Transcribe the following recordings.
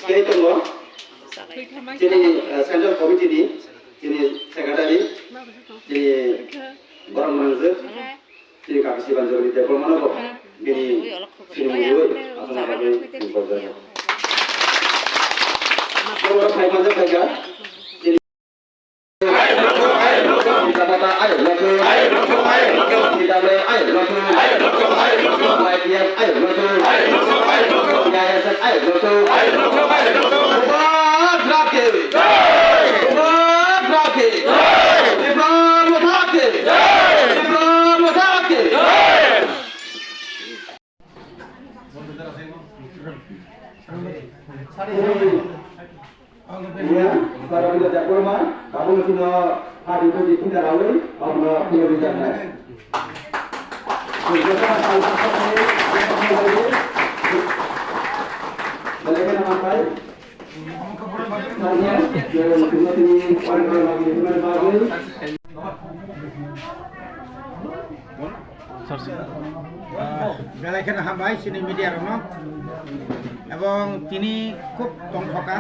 Kini tunggu. Kini Central Committee ni, kini Secretary, kini Orang Manzur, kini Kakisi Banjur di Depok mana kok? Kini kini Mulu, atau apa ni? Kalau saya macam saja, kini kita kata ayo laku, kita boleh ayo laku, IPF ayo laku, yayasan ayo laku. Kalau kita tak kurma, kamu cuma hari itu di pindah lalu, kamu punya bijak nak. Kita tahu apa ni, bagaimana nama baik? Saya yang punya ini orang-orang lagi di mana baru. বেলাইখানে হামাই চিনি মিডিয়ার এবং তিনি খুব কম থকা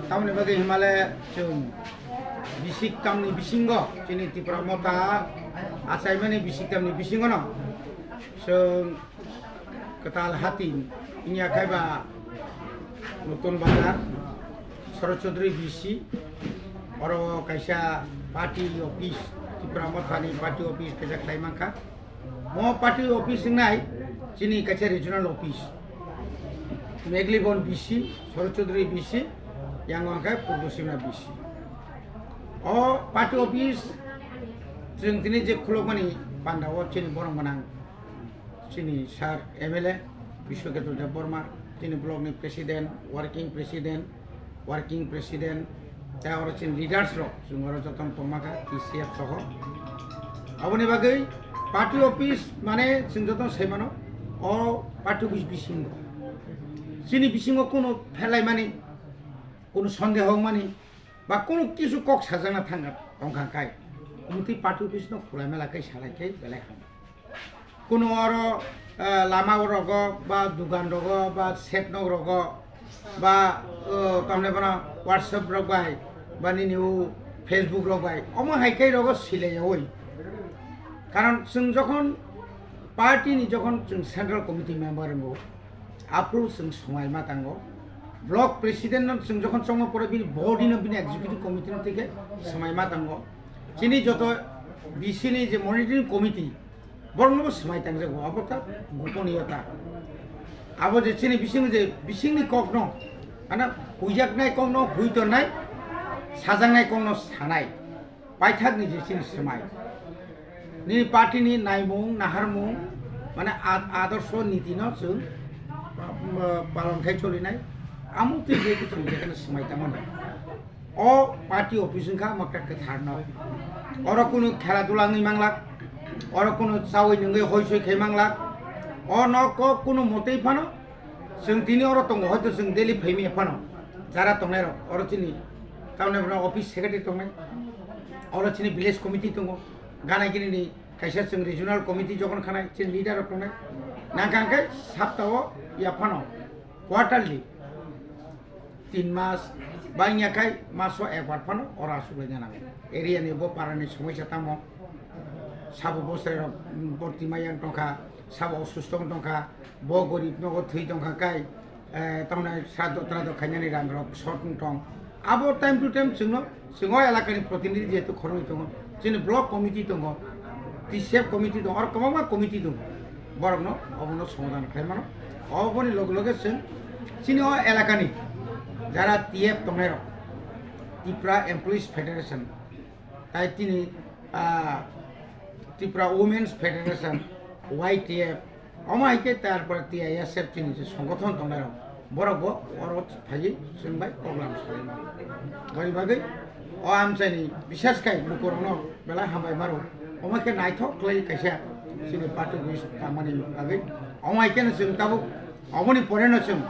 তামনি বাকি হিমালয় বিশিক তামনি বিশিঙ্গ চিনি ত্রিপুরা মথা আসাইমানি বিশিক তামনি বিশিঙ্গ ন কেতাল হাতি ইনিয়া খাইবা নতুন বাজার শরৎ চৌধুরী বিসি আর কাইসা পার্টি অফিস ত্রিপুরা মথানি পার্টি অফিস কাইসা খাইমাখা mo party office nai chini kacha regional office meglibon bc sorchodri bc yang angkai purdosimna bc o party office jeng tini je khulokmani pandawo chini borong manang chini sar mla bishwaketu deborma chini block ni president working president ta oro chini leaders ro jungoro joton tomaka tcf soho aboni bagai party office মানে যতন সেমানো ও party office বিশৃঙ্গ চিনি বিশৃঙ্গ কোনো ফেলাই মানে কোনো সন্দেহ মানে বা কোনো কিছু কক সাজানা থাঙ্গা অঙ্কাঙ্কায় অমতি পার্টি অফিস ন খোলা মেলাকাই সালাইকাই বেলায় খাম কোনো আর লামা রগ বা দোকান রগ বা সেট নগ রগ বা তামনে বানা হোয়াটসঅ্যাপ রগাই বা নিউ ফেসবুক রগাই অম হাইকাই রগ সিলাই ওই কারণ যখন পার্টি যখন সেন্ট্রাল কমিটি মেম্বার হবো আপ্রুভ সময় মাতাঙ্গ ব্লক প্রেসিডেন্ট যখন সময় পরে বডি বিনি এক্সিকিউটিভ কমিটি থেকে সময় মাতাঙ্গ চিনি যত বিসিনি যে মনিটরিং কমিটি বরং সময় তাঙ্গে আবতা গোপনীয়তা আবো যে চিনি বিসিংনি কক ন মানে হুইজাক নাই কক ন হুইত নাই সাজাংনাই কক ন সানাই পাইথাকনি যে চিনি সময় ni party ni naimung naharmung মানে আদর্শ নীতি ন जों পালন খাই চলিনাই আমুক যে কিছু যেখানে সময়টা মানে অ পার্টি অফিস খা মাকটা কেথার ন অর কোনো খেলাধুলা নই মাংলাক অর কোনো চাওই নঙ্গৈ হইসই খাই মাংলাক অ ন ক কোনো মতেই ফানো जों তিনি অর দङ হয়তো जों ডেলি ফেমি ফানো যারা দঙাই অর চিনি তামনে অফিস সেক্রেটারি দঙাই অর চিনি ভিলেজ কমিটি দङ গানাই কিনি kaisa जों regional committee যখন খানাই চিন লিডার অপনাই নাকাঙ্কাই সপ্তাহ ইয়া ফানো কোয়ার্টারলি 3 মাস বাইয়াকাই মাসো একবার ফানো ওরা সুলাই জানাবে এরিয়া নিব পারানি সমস্যা তামো সাবো বছরের বর্তিমায়াং টঙ্কা সাবো অসুস্থ টঙ্কা ব গরিব নগদ থৈ টঙ্কা কাই তামনে শ্রাদ্ধ ত্রাদ্ধ খাইনানি রাং রক শর্ট টং আবো টাইম টু টাইম जोङो এলাকানি প্রতিনিধি যেহেতু খরচ দङ जोंनि ব্লক কমিটি দङ টিসেফ কমিটি দङ আর কমা কমিটি দङ বরং অবন সমাধান খাইমানো অবনি লগে লগে চিনি এলাকানি যারা টিএফ দঙের ত্রিপুরা এমপ্লয়িজ ফেডারেশন তাই তিনি ত্রিপুরা উমেন্স ফেডারেশন ওয়াইটিএফ অমাইকে তারপরে টিআইএসএফ চিনি যে সংগঠন দঙের বরগ অরজ ফাই जोंबाय प्रग्राम सालायमा गयबागै अ आमसानि बिसेसखाय नखरनो बेला हामबाय मारो अमाके नायथक क्लै कायसा जोंनि पार्टी बिस खामानि बागै अमाइकेनो जों ताबो अमनि परेनो जों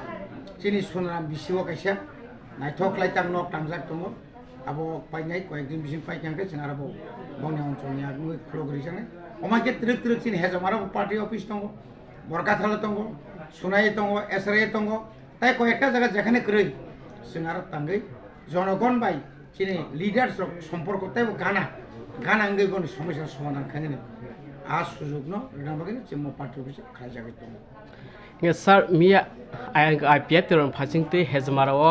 जोंनि सोनाराम बिसिव कायसा नायथक क्लै तांनो तांजाक दङ आबो पाइनाय कयदिन बिसिम पाइखांखै जों आरोबाव गावनि अनसलनि आगुयै खुलगरि जानाय अमाइके त्रिक त्रिक जोंनि हेजामारा पार्टी अफिस दङ বরকাথালে দङ সুনাই দङ এসরাই দङ তাই কয়েকটা জায়গা যেখানে কই जों आरो तांगै জনগণ বাই চিনি লিডার্স সম্পর্ক তাই গানা গানা আঙ্গै বনি সমস্যা সমাধান খাইনে आ सुजुग न रनाबागै जों पार्टी अफिस खायजागै दङ सर मिया IPFT रन फासिंगते हेजमाराव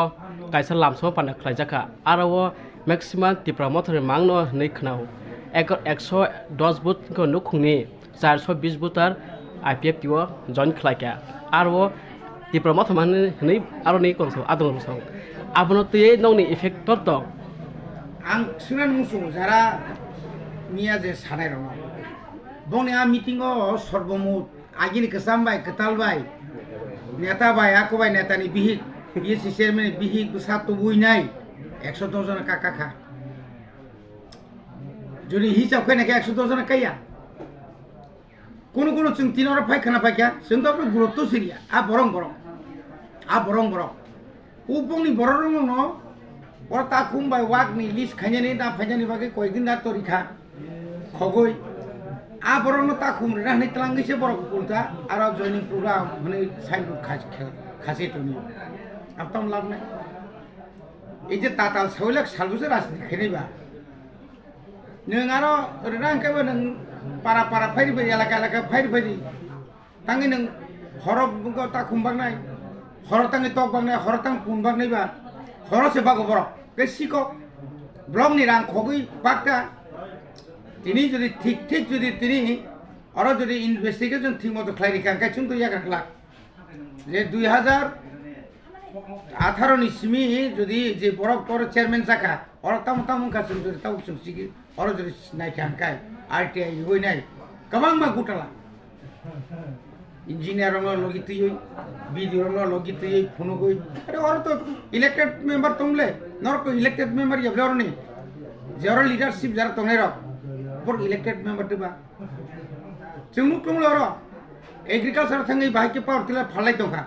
कायसा लामसो पाना खलायजाखा आरो मैक्सिमम तिप्रा मथर मांगनो नै खनाव 110 बुथ को नुखुंनि 420 बुथार IPFT व जॉइन खलायका आरो तिप्रा मथर माने नै आरो नै कोनसो आदं सो आबनो तये नौनि इफेक्ट दं आं सुनान मुसु जारा मिया जे सानाय रङ बने आ मीटिंग सर्वमुत आगिनि कसामबाय कतालबाय नेता बाय आकोबाय नेतानि बिहिक बीएससी चेयरमैन बिहिक सात बुइनाय 110 जन काका जुदि हिसाब खायनाय 110 जन काया कोनो जों तिनर फायखाना फायखा जों त गुरुत्व सिरिया आ बरं उपंनि बरं न और ताखुम बाय वाकनि लिस्ट खायनानि दा फायनानि बागै कयदिन दा तरिखा खगै आ बरं ताखुम रवनानि तलांगैसे बरं कुलता आरो जॉइनिंग प्रोग्राम माने साइनबोर्ड खासे तनि आपताम लाबनाय এই যে তাতাল সৈলাক সালবুসে রাজনীতি খেনিবা नों आरो ओरैनो आंखायबो नों पारा फायरिबाय एलाका फायरिबाय तांगै नों हरब ताखुमबांनाय हर तांगै तकबांनाय हर तां पुनबांनायबा हरसे बागो बर बे सिको ब्लकनि रां खगै पाक्ता তিনি যদি ঠিক যদি তিনি আরো যদি ইনভেস্টিগেশন ঠিক মতো ক্লারিফাই কাই চুন তো ইয়াকা লাগ যে 2018 नि सिमी যদি যে বরক পর চেয়ারম্যান সাকা আর তাম কাছে যদি তাও সুসিগি আর যদি নাই কাই আরটিআই হই নাই কবাং মা গুটালা ইঞ্জিনিয়ার রং লগিতই বিডিও রং লগিতই ফোন গই আরে আর তো ইলেক্টেড মেম্বার তোমলে নর তো ইলেক্টেড মেম্বার ইয়াবলর নি যারা লিডারশিপ যারা তোমলে রক पर इलेक्टेड मेम्बर दिबा जोंनु टंगलो र एग्रीकालचार थाङै बाहायके पावर टिलार फालाय दंखा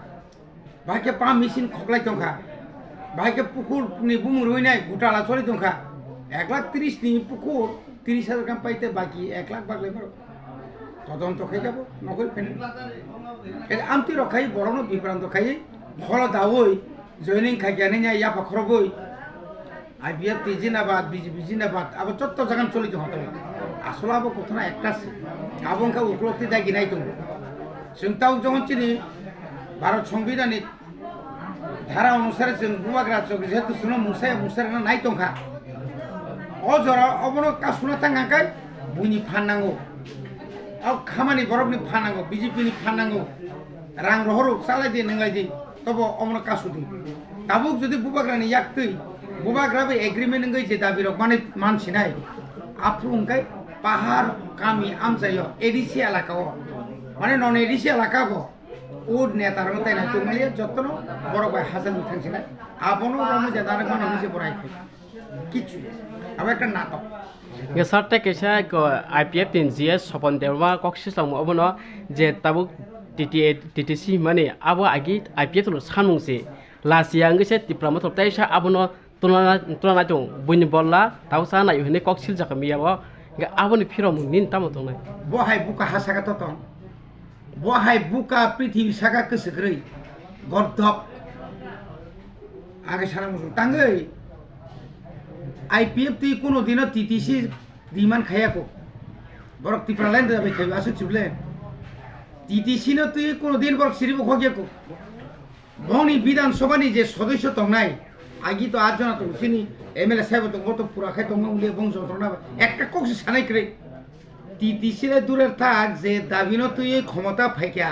बाहायके पाम मेसिन खगलाय दंखा बाहायके पुकुरनि बुमु रुइनाय गुटाला चलि दंखा 1,30,000 नि पुकुर 30,000 गाम पाइते बाकी 1 लाख बागले बर तदন্ত खाइ जाबो नगै फेन ए आमति रखाय बरनो बिब्रांत खाय हल दावै जयनिं खायगानै या पखरबै IPFT जिनाबाद बीजेपी जिनाबाद अब चत्त जागान चलि दं हतल आसला अब कथना एकटा आबंका उपलब्धि दा गिनाय दं जों ताव जगन चिनि भारत संविधानिक धारा अनुसार जों बुमाग्रा चक जेतु सुनो मुसाया नाय दंखा अजरा अबनो कासुना थांगाखाय बुनि फाननांगौ अब खामानि बरफनि फाननांगौ बीजेपी नि फाननांगौ रां रहरु सालाय दे नंगाय दे तब अमनो कासुदि ताबुक जुदि बुबाग्रानि याक्तै बुबाग्राबो एग्रीमेंट नंगै जे दाबि रक माने मानसिनाय आफ्रुंगाय पाहाड़ गामि आमजायो एडिसि एलाकाओ माने नन एडिसि एलाकाबो उड नेता रंताय ना तुमले जतन बरक बाय हाजन थांसिना आबनो रमु जादार मन हमिसे बरायखै किछु अब একটা নাটক ये सरते केसा IPFT जिएस सपन देवमा कक्सिसलाम अबनो जे ताबुक TTC माने आबो आगि IPFT लो सानमुंसे लासिया अंगसे तिप्रा मथर ताइसा आबनो तुलना दं बुनि बल्ला तावसा नाय हने कक्सिल जाका मियाबो आबोनि फिरम निन तामो दंनाय बहाय बुका हासागा ततन बहाय बुका पृथ्वी सागा कसग्रै गरदब आगे साना मुसु तांगै IPFT कोनो दिन TTC दिमान खायाको बरक तिप्रा लाइन दाबे खाइ आसु चिबले TTC न तुइ कोनो दिन बरक सिरिबो खगेको बनि विधानसभानि जे सदस्य तंनाय आगि तो 8 जना तो सिनी एमएलए साहेब तो गतो पुरा खाय दंग उले बंग जतरना একটা কক্সি সানাই করে TTC रे दूरेर थाक जे दाबिनो तुइ क्षमता फाइका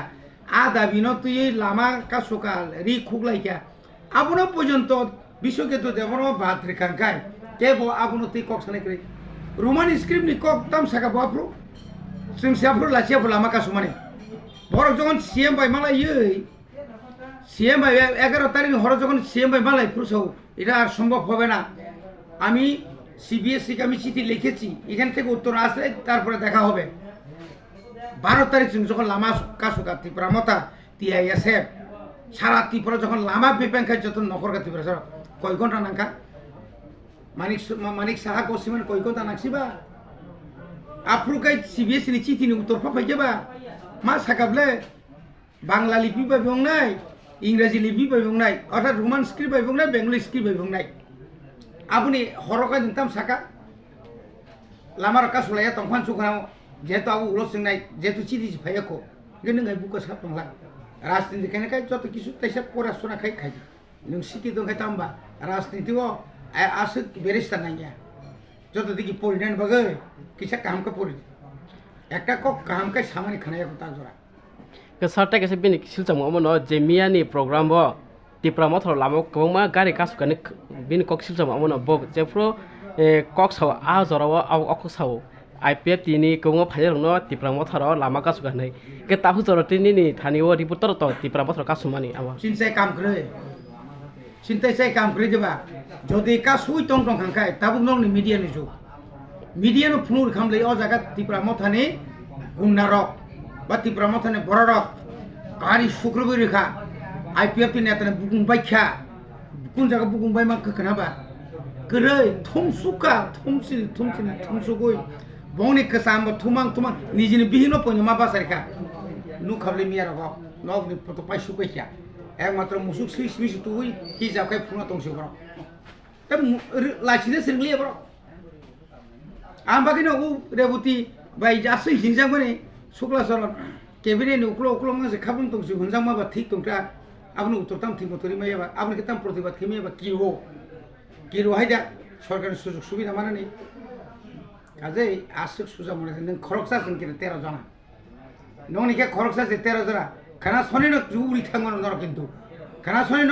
आ दाबिनो तुइ लामा कासुकाल रि खुगलाइका आबनो पर्यन्त विश्वके तो देवनो बात रेखांखाय केबो आबनो तुइ कक्स सानाय करे रोमानि स्क्रिप्ट नि कक ताम साका बाफ्रु जों साफ्रु लासिया लामा कासु माने बरक जगन सीएम बाय मालायै सीएम भाई 11 तारीख हर যখন सीएम भाई মালাই পুরসহ এটা আর সম্ভব হবে না আমি সিবিএসসি কে আমি চিঠি লিখেছি এখান থেকে উত্তর আসলে তারপরে দেখা হবে 12 তারিখ যখন লামা কাসুকা ত্রিপুরা মথা টিআইএসএফ সারা ত্রিপুরা যখন লামা বিপেঙ্খায় যত নকরগা ত্রিপুরা স্যার কয় ঘন্টা নাঙ্কা মানিক সাহা কোসিমান কয় ঘন্টা নাকসিবা আফ্রুকাই সিবিএসসি নি চিঠি নি উত্তর পাইবা মা সাকাবলে বাংলা লিপি পাইবং নাই ইংরেজি লিপি পাইবং নাই অর্থাৎ রোমান স্ক্রিপ্ট পাইবং নাই বেঙ্গলি স্ক্রিপ্ট পাইবং নাই আপনি হরকা দিতাম সাকা লামার কাসুলাया তংফান সুখাও যেহেতু আবু উলো সিংনাই যেহেতু চিঠি ভাইয়াকো কিন্তু নङै বুকা সাপ দंला রাজনীতি কেন খাই যত কিছু তাইসা পড়াশোনা খাই খাই নों শিক্ষিত খাই তামবা রাজনীতিও আসে বেরিস্তা নাইয়া যত দেখি পরিণাম বাগে কিসা কামকা পড়ি একটা কক কামকা সামানি খানায়া কথা জরা Kesarta kesih bini silcam ngomong no jemiani program bo Tipra Motha lamo koma gari kasu kan bini kok silcam ngomong no bo jefro kok saw a zora wo au ok saw IPFT ni koma phajal no Tipra Motha ro lama kasu kan nai ke tahu zora tini ni thani wo reporter to Tipra Motha kasu mani awa চিন্তায় কাম করে চিন্তায় কাম করে দেবা যদি কাসুই টং টং খাঙ্কাই তাবুক নং নি মিডিয়া নি যুগ মিডিয়া নো ফুনুর খামলে অ জায়গা Tipra Motha ni গুন্নারক বা Tipra Motha ni বড়রক কারি শুক্রবার রেখা IPFT নেতানে বুকুং বাইখা কোন জায়গা বুকুং বাই মান কখনাবা গরে থমসুকা থমসুগই বনি কসাম থুমাং নিজিনি বিহিনো পঞ্জমা বাসারিকা নু খাবলে মিয়া রগ নগনি ফটো পাই সুবাইখা একমাত্র মুসুক সুইস তুই হিজাব খাই ফুনা তংসু বড় তা লাইসিনে সিংলিয়া বড় আমবাগিনো উ রেবুতি বাই জাসই হিনজাং মানে শুক্লা সরন কেবিনে উকলো মাসে খাবন তংসু হনজাং মাবা ঠিক তংটা আপনি উত্তরতাম ঠিক মতো রিমাইবা আপনি কেতাম প্রতিবাদ খেমিয়াবা কি রো হাইদা সরকারের সুযোগ সুবিধা মানে নেই কাজেই আসুক সুযোগ মনে নों খরকসা जों কিনে 13 जना নংনিকে খরকসা যে 13 जना খানা সনে ন জুরি থাঙ্গন নর কিন্তু খানা সনে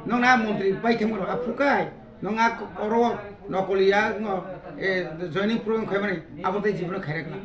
নংনা মন্ত্রী বাই থাঙ্গন আফুকাই নংা করো নকলিয়া এ জয়নিং প্রোগ্রাম খাইমানে আবতে জীবন খাইরাকলা